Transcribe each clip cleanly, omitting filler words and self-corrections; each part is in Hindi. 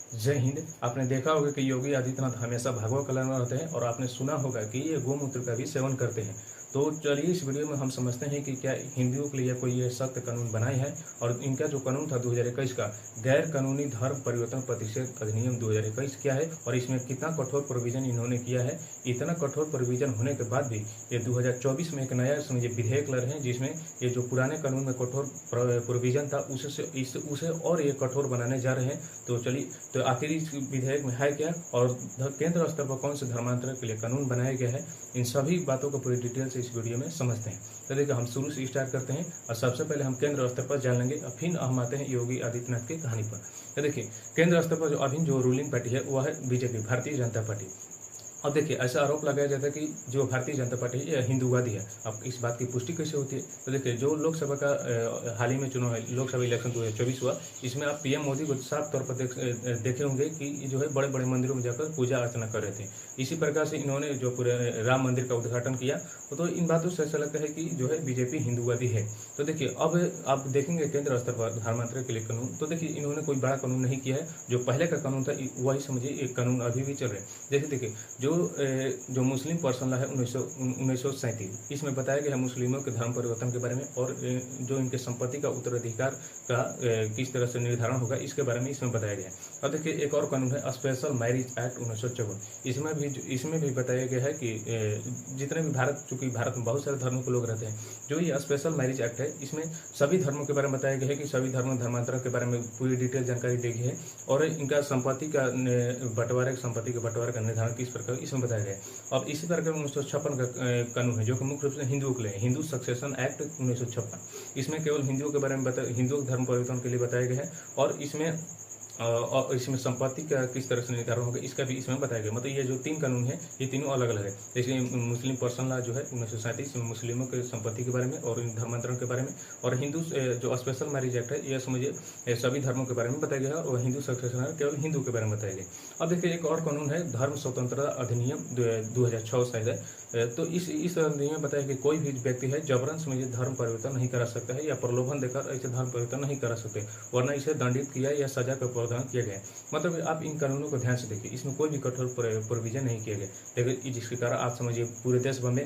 जय हिंद। आपने देखा होगा कि योगी आदित्यनाथ हमेशा भगवा कलर में रहते हैं और आपने सुना होगा कि ये गोमूत्र का भी सेवन करते हैं। तो चलिए इस वीडियो में हम समझते हैं कि क्या हिंदुओं के लिए कोई ये सख्त कानून बनाए हैं और इनका जो कानून था 2021 का गैर कानूनी धर्म परिवर्तन प्रतिषेध अधिनियम 2021 क्या है और इसमें कितना कठोर प्रोविजन इन्होंने किया है। इतना कठोर प्रोविजन होने के बाद भी ये 2024 में एक नया समझिए विधेयक ला रहे हैं जिसमें ये जो पुराने कानून में कठोर प्रोविजन था उसे और ये कठोर बनाने जा रहे हैं। तो चलिए, तो आखिर इस विधेयक में है क्या और केंद्र स्तर पर कौन से धर्मांतरण के लिए कानून बनाया गया है, इन सभी बातों को पूरी डिटेल से इस वीडियो में समझते हैं। तो देखिए, हम शुरू से स्टार्ट करते हैं और सबसे पहले हम केंद्र स्तर पर जान लेंगे और फिर हम आते हैं योगी आदित्यनाथ की कहानी पर। तो देखिए, केंद्र स्तर पर जो अभी जो रूलिंग पार्टी है वह है बीजेपी, भारतीय जनता पार्टी। अब देखिए, ऐसा आरोप लगाया जाता है कि जो भारतीय जनता पार्टी है हिंदूवादी है। अब इस बात की पुष्टि कैसे होती है? तो देखिए, जो लोकसभा का हाल ही में चुनाव है, लोकसभा इलेक्शन 2024 हुआ, इसमें आप पीएम मोदी को साफ तौर पर देखे होंगे कि जो है बड़े बड़े मंदिरों में जाकर पूजा अर्चना कर रहे थे। इसी प्रकार से इन्होंने जो पूरे राम मंदिर का उद्घाटन किया, तो इन बातों से ऐसा लगता है कि जो है बीजेपी हिंदूवादी है। तो देखिए, अब आप देखेंगे केंद्र स्तर पर धर्मांतरण के लिए कानून, तो देखिए इन्होंने कोई बड़ा कानून नहीं किया है। जो पहले का कानून था वही समझिए एक कानून अभी भी चल रहा है। जैसे देखिए, जो मुस्लिम पर्सन लॉ है 1937, इसमें बताया गया है मुस्लिमों के धर्म परिवर्तन के बारे में और जो इनके संपत्ति का उत्तराधिकार का किस तरह से निर्धारण होगा इसके बारे में इसमें बताया गया है। अब देखिए, एक और कानून है स्पेशल मैरिज एक्ट 1954। इसमें भी बताया गया है कि जितने भी चूंकि भारत में बहुत सारे धर्मों के लोग रहते हैं, जो ये स्पेशल मैरिज एक्ट है इसमें सभी धर्मों के बारे में बताया गया है कि सभी धर्मांतरण के बारे में पूरी डिटेल जानकारी दी गई है और इनका संपत्ति का बंटवारे का निर्धारण किस प्रकार इसमें बताया गया है। अब इसी प्रकार 1956 का कानून है जो कि मुख्य रूप से हिंदुओं के लिए, हिंदू सक्सेशन एक्ट 1956। इसमें केवल हिंदुओं के बारे में हिंदुओं धर्म परिवर्तन के लिए बताया गया है और इसमें संपत्ति का किस तरह से निर्धारण होगा इसका भी इसमें बताया गया। मतलब ये जो तीन कानून है ये तीनों अलग अलग है। जैसे मुस्लिम पर्सन लॉ जो है 1937 मुस्लिमों के संपत्ति के बारे में और धर्मांतरण के बारे में, और हिंदू जो स्पेशल मैरिज एक्ट है यह समझिए सभी धर्मों के बारे में बताया गया है और हिंदू सक्सेशन है केवल हिंदू के बारे में बताया गया। अब देखिए, एक और कानून है धर्म स्वतंत्रता अधिनियम 2006 शायद है। तो इस अधिनियम में बताया कि कोई भी व्यक्ति है जबरन समझिए धर्म परिवर्तन नहीं करा सकता है या प्रलोभन देकर ऐसे धर्म परिवर्तन नहीं करा सकते, वरना इसे दंडित किया या सजा का प्रावधान किया गया। मतलब आप इन कानूनों को ध्यान से देखिए, इसमें कोई भी कठोर प्रोविजन नहीं किया गया, लेकिन जिसके कारण आप समझिए पूरे देश भर में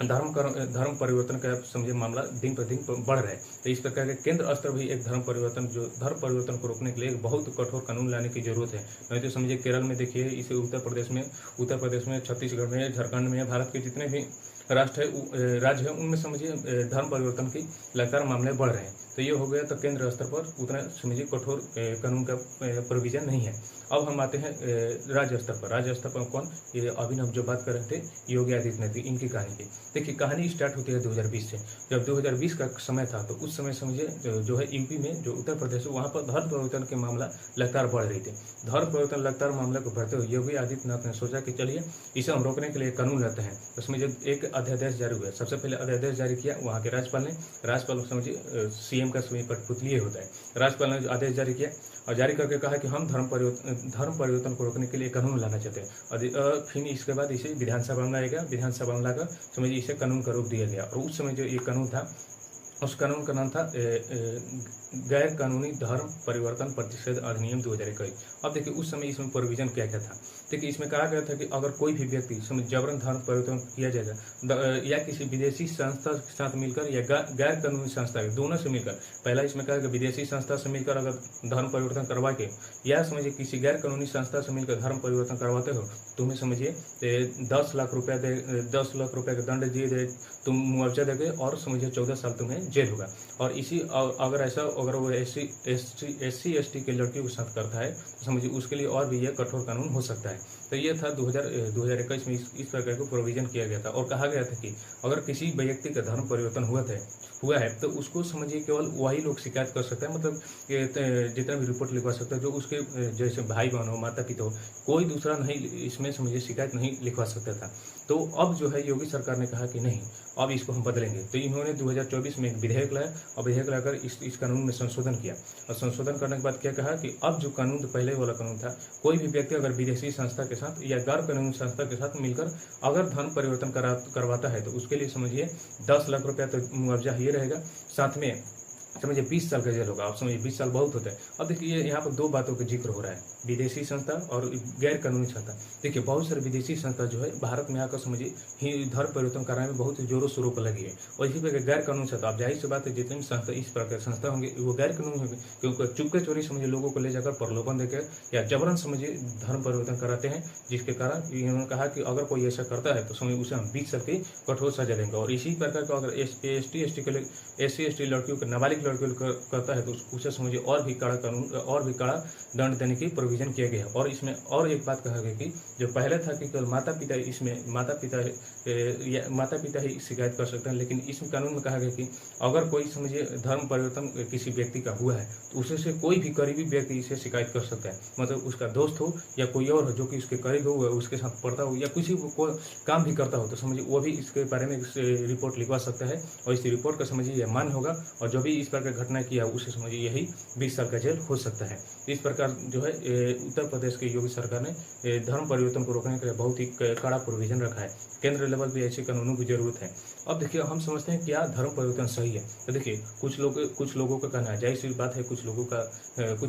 धर्म परिवर्तन का समझिए मामला दिन पर दिन बढ़ रहा है। तो इस प्रकार के केंद्र स्तर भी एक धर्म परिवर्तन को रोकने के लिए एक बहुत कठोर कानून लाने की जरूरत है। नहीं तो समझिए केरल में देखिए, इसे उत्तर प्रदेश में, छत्तीसगढ़ में, झारखंड में, भारत के जितने भी राज्य है उनमें समझिए धर्म परिवर्तन की लगातार मामले बढ़ रहे हैं। तो ये हो गया, तो केंद्र स्तर पर उतना समझिए कठोर कानून का प्रोविजन नहीं है। अब हम आते हैं राज्य स्तर पर। राज्य स्तर पर कौन? ये अभी हम जो बात कर रहे थे योगी आदित्यनाथ की, इनकी कहानी की। देखिए, कहानी स्टार्ट होती है 2020 से। जब 2020 का समय था तो उस समय समझिए जो है यूपी में, जो उत्तर प्रदेश है, वहाँ पर धर्म परिवर्तन के मामला लगातार बढ़ रही थी। धर्म परिवर्तन लगातार मामले को बढ़ते हुए योगी आदित्यनाथ ने सोचा कि चलिए इसे हम रोकने के लिए कानून लाते हैं। उसमें जब एक अध्यादेश जारी हुआ, सबसे पहले अध्यादेश जारी किया वहाँ के राज्यपाल समझिए सीएम का समय कठपुतली होता है। राज्यपाल ने आदेश जारी किया और जारी करके कहा कि हम धर्म परिवर्तन को रोकने के लिए कानून लाना चाहते हैं। और फिर इसके बाद इसे विधानसभा में लाएगा, विधानसभा में लाकर समझिए इसे कानून का रूप दिया गया। और उस समय जो ये कानून था, उस कानून का नाम था गैर कानूनी धर्म परिवर्तन प्रतिषेध अधिनियम 2021। अब देखिए, उस समय इसमें प्रोविजन क्या क्या था। देखिए, इसमें कहा गया था कि अगर कोई भी व्यक्ति जबरन धर्म परिवर्तन किया जाएगा या किसी विदेशी संस्था के साथ मिलकर या गैर कानूनी संस्था दोनों से मिलकर, पहला इसमें कहा कि विदेशी संस्था से मिलकर अगर धर्म परिवर्तन करवा के या समझिए किसी गैर कानूनी संस्था से मिलकर धर्म परिवर्तन करवाते हो, तुम्हें समझिए 10 लाख रुपया का दंड दिए गए, तुम मुआवजा देंगे और समझिए 14 साल तुम्हें जेल होगा। और अगर वो SC/ST के लड़कियों के साथ करता है तो समझिए उसके लिए और भी यह कठोर कानून हो सकता है। तो ये था 2021 में इस प्रकार को प्रोविजन किया गया था और कहा गया था कि अगर किसी व्यक्ति का धर्म परिवर्तन हुआ है तो उसको समझिए केवल वही लोग शिकायत कर सकते हैं, मतलब जितना भी रिपोर्ट लिखवा सकता है जो उसके जैसे भाई बहन हो, माता पिता हो, कोई दूसरा नहीं इसमें समझिए शिकायत नहीं लिखवा सकता था। तो अब जो है योगी सरकार ने कहा कि नहीं, अब इसको हम बदलेंगे। तो इन्होंने 2024 में एक विधेयक लाया और विधेयक लाकर इस कानून में संशोधन किया। और संशोधन करने के बाद क्या कहा कि अब जो कानून पहले वाला कानून था, कोई भी व्यक्ति अगर विदेशी संस्था के साथ या गैर कानूनी संस्था के साथ मिलकर अगर धर्म परिवर्तन करवाता है तो उसके लिए समझिए 10 लाख रुपया तो मुआवजा ही रहेगा, साथ में समझिए 20 साल का जेल होगा। आप समझिए 20 साल बहुत होता है। अब देखिए यहाँ पर 2 बातों का जिक्र हो रहा है, विदेशी संस्था और गैर कानूनी संस्था। देखिए बहुत सारे विदेशी संस्था जो है भारत में आकर समझिए धर्म परिवर्तन कराने में बहुत जोरों शोरों पर लगी है। और इसी प्रकार गैर कानूनी संस्था, अब जाहिर सी बात है जितनी संस्था इस प्रकार संस्था होंगे वो गैर कानूनी होंगे, क्योंकि चुपके चोरी समझिए लोगों को ले जाकर प्रलोभन देकर या जबरन समझिए धर्म परिवर्तन कराते हैं, जिसके कारण इन्होंने कहा कि अगर कोई ऐसा करता है तो समझिए उसे हम 20 साल की कठोर सजा देंगे। और इसी प्रकार का अगर SC/ST लड़कियों को, नाबालिग लड़कियों को करता है तो उसे समझिए और भी कड़ा कानून और भी कड़ा दंड देने की प्रोविजन किया गया है। और इसमें और एक बात कहा गया कि जो पहले था कि केवल माता पिता ही शिकायत कर सकते हैं, लेकिन इस कानून में कहा गया कि अगर कोई समझिए धर्म परिवर्तन किसी व्यक्ति का हुआ है तो उसे से कोई भी करीबी व्यक्ति इसे शिकायत कर सकता है, मतलब उसका दोस्त हो या कोई और हो जो कि उसके करीब हो, उसके साथ पढ़ता हो या किसी को काम भी करता हो, तो समझिए वो भी इसके बारे में रिपोर्ट लिखवा सकता है। और इस रिपोर्ट का समझिए यह मान्य होगा और जो भी इस प्रकार घटना किया उसे समझिए यही 20 साल का जेल हो सकता है। इस प्रकार जो है उत्तर प्रदेश की योगी सरकार ने धर्म परिवर्तन को रोकने के लिए बहुत ही कड़ा प्रोविजन रखा है। केंद्र लेवल पे ऐसे कानूनों की जरूरत है। अब देखिए हम समझते हैं क्या धर्म परिवर्तन सही है, तो देखिए कुछ लोगों का कहना है, जाहिर सी बात है कुछ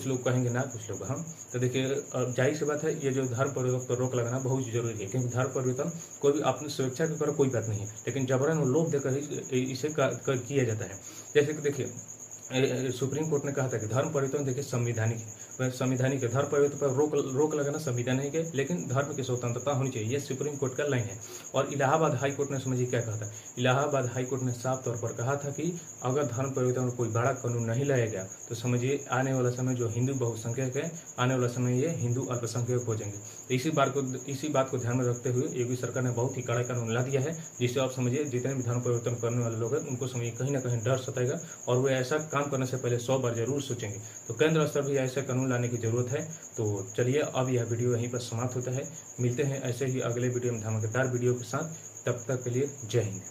लोग कहेंगे ना, कुछ लोग हम, तो देखिए जाहिर सी बात है ये जो धर्म परिवर्तन पर रोक लगाना बहुत जरूरी है, क्योंकि धर्म परिवर्तन कोई भी अपनी स्वेच्छा के कर कोई बात नहीं है, लेकिन जबरन और लोभ देकर ही इसे किया जाता है। जैसे कि देखिए सुप्रीम कोर्ट ने कहा था कि धर्म परिवर्तन देखिए संवैधानिक है, धर्म परिवर्तन पर रोक लगाना संवैधानिक है, लेकिन धर्म की स्वतंत्रता होनी चाहिए, ये सुप्रीम कोर्ट का लाइन है। और इलाहाबाद हाई कोर्ट ने समझिए क्या कहा था, इलाहाबाद हाई कोर्ट ने साफ तौर पर कहा था कि अगर धर्म परिवर्तन में कोई बड़ा कानून नहीं लाया गया तो समझिए आने वाला समय जो हिंदू बहुसंख्यक है, आने वाला समय ये हिंदू अल्पसंख्यक हो जाएंगे। तो इसी बात को ध्यान में रखते हुए योगी सरकार ने बहुत ही कड़ा कानून ला दिया है, जिससे आप समझिए जितने भी धर्म परिवर्तन करने वाले लोग हैं उनको समझिए कहीं ना कहीं डर सताएगा और वो ऐसा काम करने से पहले 100 बार जरूर सोचेंगे। तो केंद्र स्तर भी ऐसे कानून लाने की जरूरत है। तो चलिए अब यह वीडियो यहीं पर समाप्त होता है, मिलते हैं ऐसे ही अगले वीडियो में धमाकेदार वीडियो के साथ, तब तक के लिए जय हिंद।